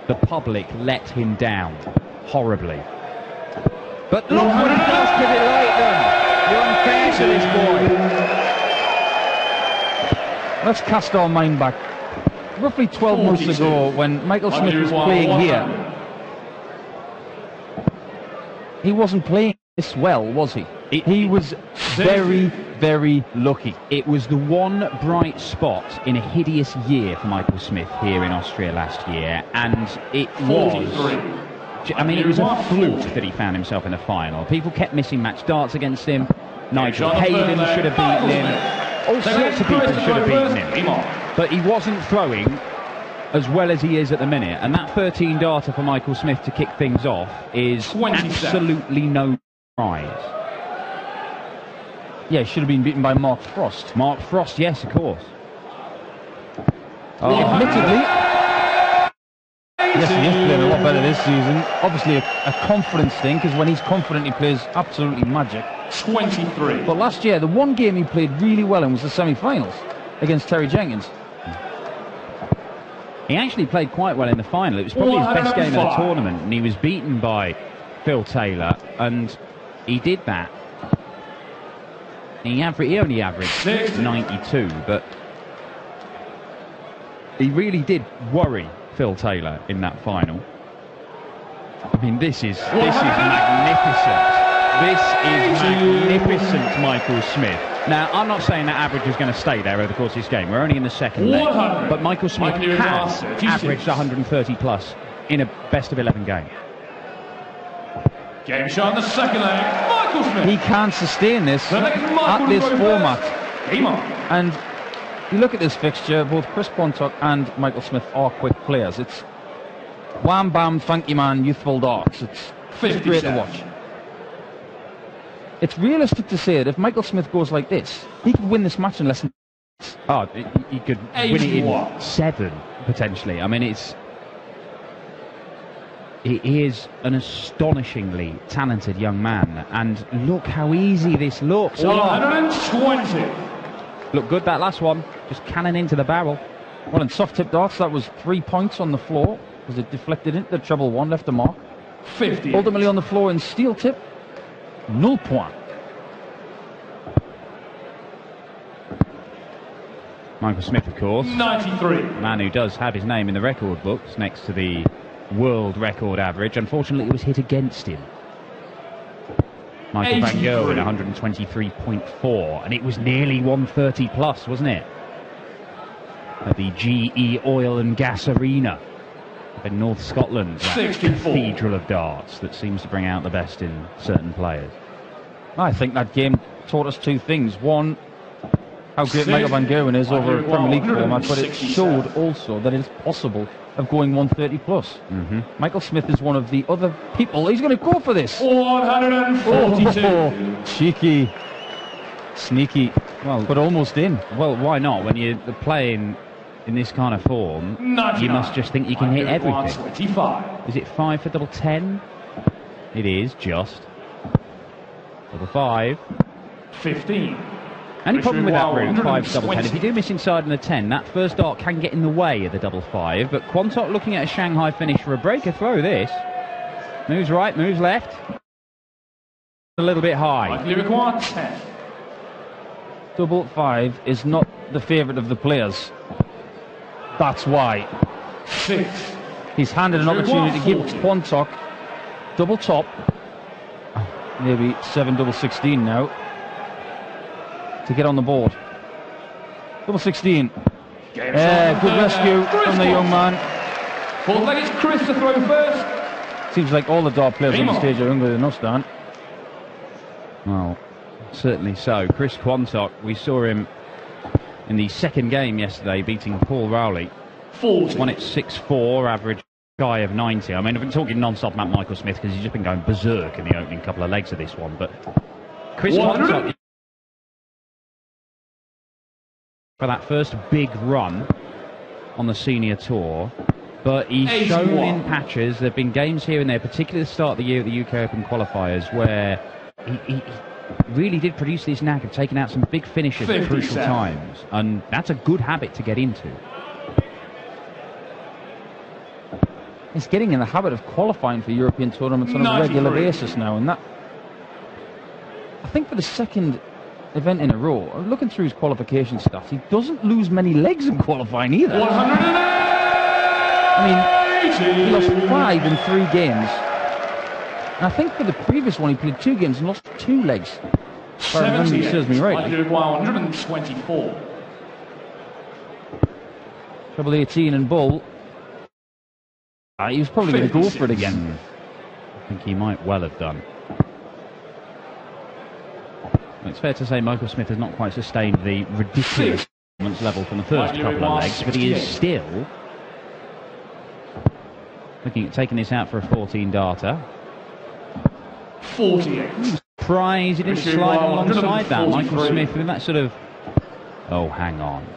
the public let him down horribly. But look what he does to delight them. You're unfair to this boy. Let's cast our mind back. Roughly 12 months ago, when Michael Smith was playing here, he wasn't playing this well, was he? He was very, very lucky. It was the one bright spot in a hideous year for Michael Smith here in Austria last year, and it was... I mean, it was a fluke that he found himself in the final. People kept missing match darts against him. Nigel Hayden should have beaten him. All sorts of people should have beaten him. But he wasn't throwing as well as he is at the minute. And that 13 darter for Michael Smith to kick things off is absolutely no prize. Yeah, he should have been beaten by Mark Frost. Mark Frost, yes, of course. Admittedly, yes, he is playing a lot better this season. Obviously a confidence thing, because when he's confident he plays absolutely magic. 23. But last year, the one game he played really well in was the semi-finals against Terry Jenkins. He actually played quite well in the final. It was probably his best game of the tournament, and he was beaten by Phil Taylor, and he did that. He only averaged 92, but he really did worry Phil Taylor in that final. I mean, this is magnificent. This is magnificent, Michael Smith. Now, I'm not saying that average is going to stay there over the course of this game. We're only in the second leg. But Michael Smith has averaged 130 plus in a best-of-11 game. Game shot in the second leg. Michael Smith. He can't sustain this at this format. And you look at this fixture, both Chris Quantock and Michael Smith are quick players. It's wham bam, thank you man, youthful darts. It's great to watch. It's realistic to say that if Michael Smith goes like this, he could win this match in less than... Oh, he could win it in 7, potentially. I mean, he is an astonishingly talented young man, and look how easy this looks. 120. Look good, that last one. Just cannon into the barrel. Well, in soft tip darts, that was 3 points on the floor, because it deflected into the treble 1, left a mark. 50. Ultimately on the floor in steel tip, 0 point. Michael Smith, of course. 93. A man who does have his name in the record books next to the world record average. Unfortunately, it was hit against him. Michael van Gerwen, 123.4, and it was nearly 130 plus, wasn't it? At the GE Oil and Gas Arena in North Scotland, that cathedral of darts that seems to bring out the best in certain players. I think that game taught us 2 things. One, how great Michael van Gerwen is over a Premier League format, but it showed also that it is possible of going 130 plus. Michael Smith is one of the other people. He's going to go for this. 142. Oh, cheeky, sneaky, well, but almost in. Well, why not? When you're playing in this kind of form, you must just think you can hit everything. 25. Is it 5 for double 10? It is, just. Double 5. 15. Only problem with that route, 5 double 10, if you do miss inside in the 10, that first dart can get in the way of the double 5, but Quantock looking at a Shanghai finish for a breaker throw this. Moves right, moves left. A little bit high. Likely required 10. Double 5 is not the favourite of the players. That's why. 6. He's handed an opportunity to give Quantock double top. Maybe 7 double 16 now. To get on the board. Double 16. Good rescue from the young man. Fourth leg is Chris to throw first. Seems like all the dart players on the stage are younger than us, Dan. Well, certainly so. Chris Quantock, we saw him in the second game yesterday, beating Paul Rowley. 40. Won it 6-4, average guy of 90. I mean, I've been talking non-stop about Michael Smith because he's just been going berserk in the opening couple of legs of this one, but Chris Quantock, for that first big run on the senior tour, but he's shown in patches. There have been games here and there, particularly at the start of the year at the UK Open qualifiers, where he really did produce this knack of taking out some big finishes at crucial times, and that's a good habit to get into. He's getting in the habit of qualifying for European tournaments on a regular basis now, and that, I think, for the second event in a row, looking through his qualification stats, he doesn't lose many legs in qualifying either. 180! I mean, he lost 5 in 3 games. And I think for the previous one, he played 2 games and lost 2 legs. If I remember, serves me right. 124. Treble 18 and Bull. He was probably going to go for it again. I think he might well have done. It's fair to say Michael Smith has not quite sustained the ridiculous performance level from the first couple of legs, but he is still looking at taking this out for a 14-darter. 48. Surprised he didn't slide alongside that. Michael Smith with that sort of... Oh, hang on.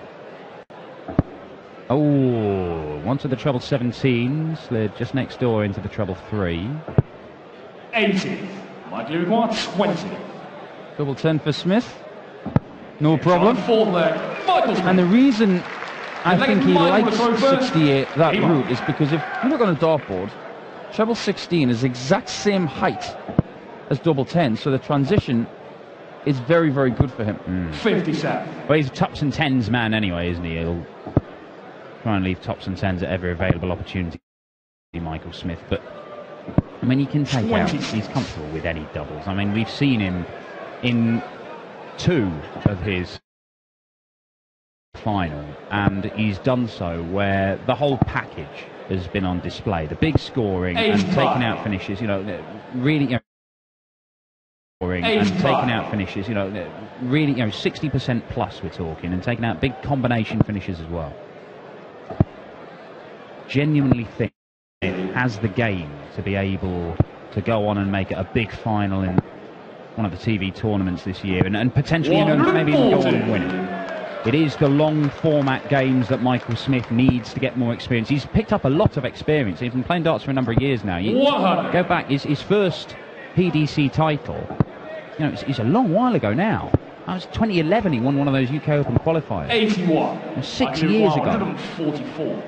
Oh, one to the treble 17, slid just next door into the treble 3. 80. Michael requires 20. Double 10 for Smith. No problem. Leg. And the reason I think he likes 68, that route, is because if you look on a dartboard, treble 16 is the exact same height as double 10, so the transition is very, very good for him. 57. Well, he's a tops and tens man anyway, isn't he? He'll try and leave tops and tens at every available opportunity, Michael Smith. But, I mean, he can take out, he's comfortable with any doubles. I mean, we've seen him in 2 of his final, and he's done so where the whole package has been on display. The big scoring and taking out finishes, you know, really... You know, and taking out finishes, you know, really, you know, 60% plus we're talking, and taking out big combination finishes as well. Genuinely think it has the game to be able to go on and make it a big final in one of the TV tournaments this year, and potentially, you know, maybe even go on and win it. It is the long format games that Michael Smith needs to get more experience. He's picked up a lot of experience. He's been playing darts for a number of years now. You go back, his first PDC title, you know, it's a long while ago now. That was 2011, he won one of those UK Open qualifiers. 81. 6 years ago. 144.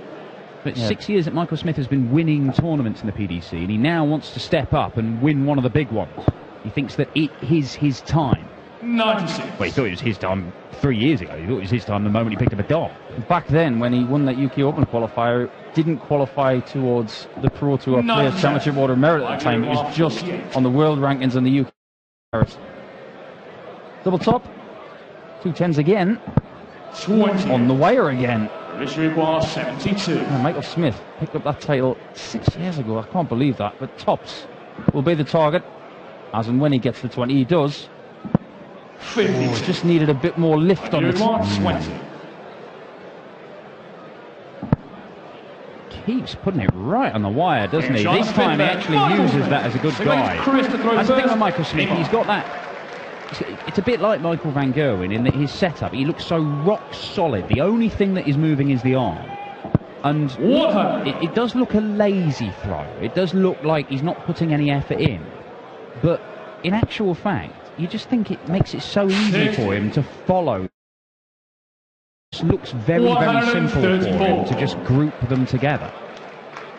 But 6 years that Michael Smith has been winning tournaments in the PDC, and he now wants to step up and win one of the big ones. He thinks that it is his time. 96. Well, he thought it was his time 3 years ago. He thought it was his time the moment he picked up a dot. Back then, when he won that UK Open qualifier, didn't qualify towards the Pro Tour Players Championship Order of Merit at the time. It was just on the world rankings in the UK. Double top, 2 10s again. 20. On the wire again. This requires 72. And Michael Smith picked up that title 6 years ago. I can't believe that. But tops will be the target, as and when he gets to 20, he does. 50. Just needed a bit more lift on it. 20. Keeps putting it right on the wire, doesn't he? This time he actually uses that as a good guide. That's the thing with Michael Smith, he's got that. It's a bit like Michael van Gerwen in that his setup, he looks so rock solid. The only thing that is moving is the arm. And it does look a lazy throw. It does look like he's not putting any effort in. But in actual fact, you just think it makes it so easy for him to follow. It looks very, very simple for him to just group them together.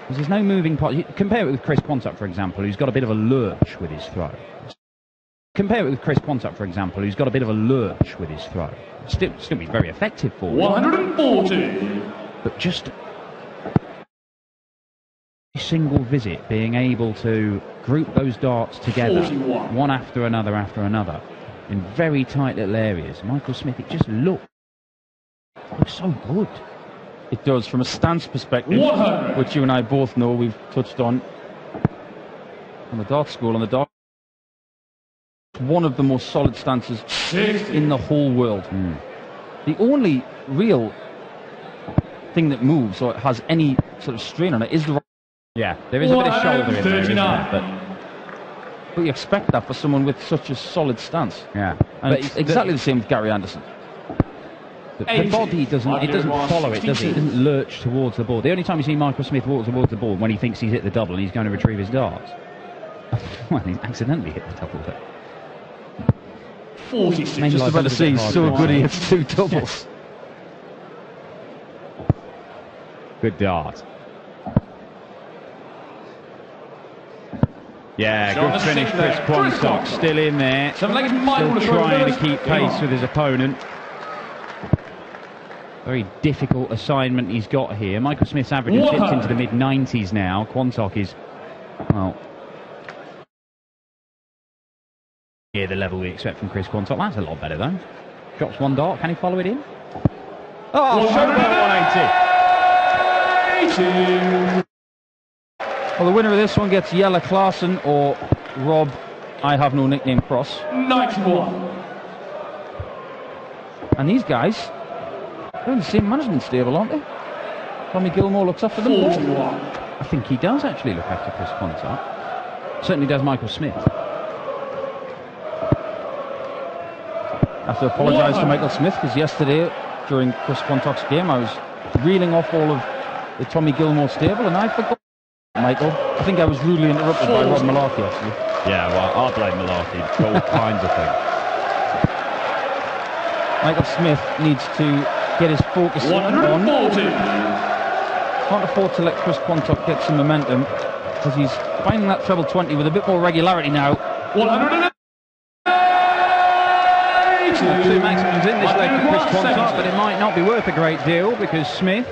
Because there's no moving part. Compare it with Chris Quantock, for example, who's got a bit of a lurch with his throw. Compare it with Chris Quantock, for example, who's got a bit of a lurch with his throw. Still be very effective for him. 140. But just a single visit, being able to group those darts together, 41. one after another, in very tight little areas. Michael Smith, it just looks so good. It does, from a stance perspective, 100. which you and I both know we've touched on the dart school, on the dart. One of the most solid stances 60. in the whole world. The only real thing that moves or has any sort of strain on it is the... Yeah, there is a bit of shoulder in there, isn't there? But you expect that for someone with such a solid stance. Yeah. And it's exactly the same with Gary Anderson. The body doesn't follow it, does it? It doesn't lurch towards the board. The only time you see Michael Smith walk towards the board when he thinks he's hit the double and he's going to retrieve his darts. Well, he accidentally hit the double, but... 46. Just about to say, he's so good he hits 2 doubles. Good dart. Yeah, good finish, Chris Quantock, still in there, still trying to keep pace with his opponent. Very difficult assignment he's got here. Michael Smith's average has dipped into the mid-90s now. Quantock is, well, near the level we expect from Chris Quantock. That's a lot better though. Drops one dart, can he follow it in? Oh, showboat 180! Well, the winner of this one gets Jelle Klaassen or Rob, I have no nickname, Cross. 91. And these guys, they're in the same management stable, aren't they? Tommy Gilmore looks after them. 41. I think he does actually look after Chris Quantock. Certainly does Michael Smith. I have to apologise to Michael Smith, because yesterday, during Chris Quantock's game, I was reeling off all of the Tommy Gilmore stable, and I forgot Michael. I think I was rudely interrupted by Rob Malarkey, actually. Yeah, well, I'll blame Malarkey for all kinds of things. Michael Smith needs to get his focus on. 140. Can't afford to let Chris Quantock get some momentum, because he's finding that treble 20 with a bit more regularity now. 180. Two maximums in this leg for Chris Quantock, but it might not be worth a great deal because Smith.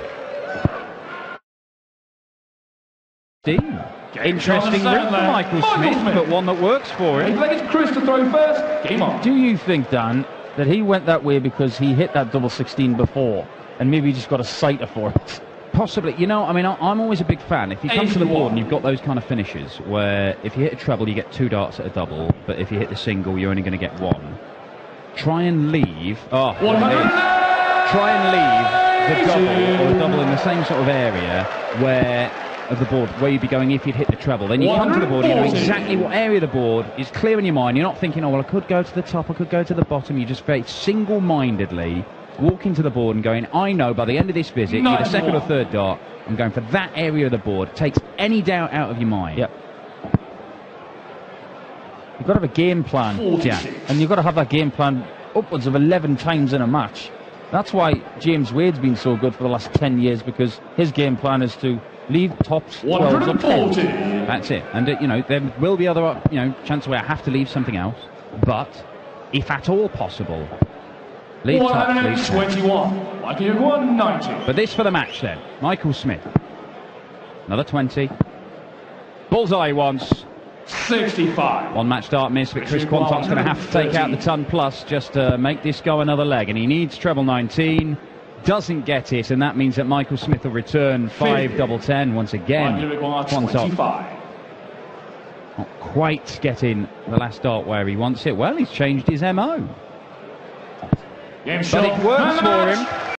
Interesting route for Michael Smith, but one that works for him. It's Chris to throw first. Game on. Do you think, Dan, that he went that way because he hit that double 16 before, and maybe he just got a sighter for it? Possibly. You know, I mean, I'm always a big fan. If you come to the board and you've got those kind of finishes where if you hit a treble, you get 2 darts at a double, but if you hit the single, you're only going to get 1. Try and leave. Oh, try and leave the double or a double in the same sort of area where of the board where you'd be going if you'd hit the treble. Then you come to the board, you know exactly what area of the board is clear in your mind. You're not thinking, oh well, I could go to the top, I could go to the bottom. You just very single-mindedly walking to the board and going, I know by the end of this visit, you're the second or third dart, I'm going for that area of the board. Takes any doubt out of your mind. Yep. You've got to have a game plan, and you've got to have that game plan upwards of 11 times in a match. That's why James Wade's been so good for the last 10 years, because his game plan is to leave tops 12s up 10. That's it. And you know, there will be other chances where I have to leave something else, but if at all possible, leave tops, leave 21. Like 190. But this for the match then. Michael Smith. Another 20. Bullseye once. 65. One match start miss, but Chris Quantock's going to have to take out the ton plus just to make this go another leg, and he needs treble 19. Doesn't get it, and that means that Michael Smith will return 5 double 10 once again. Quantock not quite getting the last dart where he wants it. Well, he's changed his MO. But it works for him.